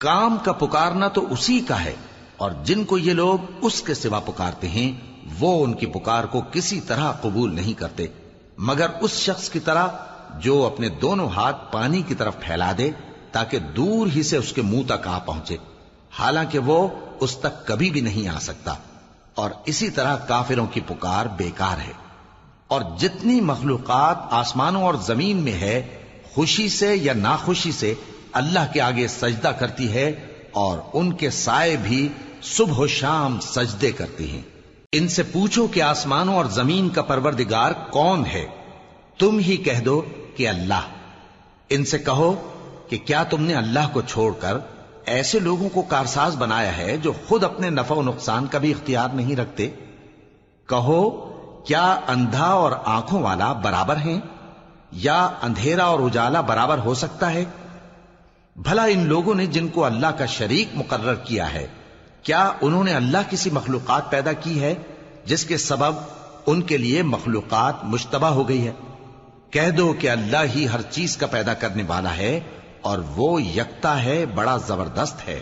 کام کا پکارنا تو اسی کا ہے، اور جن کو یہ لوگ اس کے سوا پکارتے ہیں وہ ان کی پکار کو کسی طرح قبول نہیں کرتے مگر اس شخص کی طرح جو اپنے دونوں ہاتھ پانی کی طرف پھیلا دے تاکہ دور ہی سے اس کے منہ تک آ پہنچے، حالانکہ وہ اس تک کبھی بھی نہیں آ سکتا۔ اور اسی طرح کافروں کی پکار بیکار ہے۔ اور جتنی مخلوقات آسمانوں اور زمین میں ہے خوشی سے یا ناخوشی سے اللہ کے آگے سجدہ کرتی ہے، اور ان کے سائے بھی صبح و شام سجدے کرتے ہیں۔ ان سے پوچھو کہ آسمانوں اور زمین کا پروردگار کون ہے؟ تم ہی کہہ دو کہ اللہ۔ ان سے کہو کہ کیا تم نے اللہ کو چھوڑ کر ایسے لوگوں کو کارساز بنایا ہے جو خود اپنے نفع و نقصان کا بھی اختیار نہیں رکھتے؟ کہو کیا اندھا اور آنکھوں والا برابر ہیں، یا اندھیرا اور اجالا برابر ہو سکتا ہے؟ بھلا ان لوگوں نے جن کو اللہ کا شریک مقرر کیا ہے، کیا انہوں نے اللہ کسی مخلوقات پیدا کی ہے جس کے سبب ان کے لیے مخلوقات مشتبہ ہو گئی ہے؟ کہہ دو کہ اللہ ہی ہر چیز کا پیدا کرنے والا ہے، اور وہ یکتا ہے، بڑا زبردست ہے۔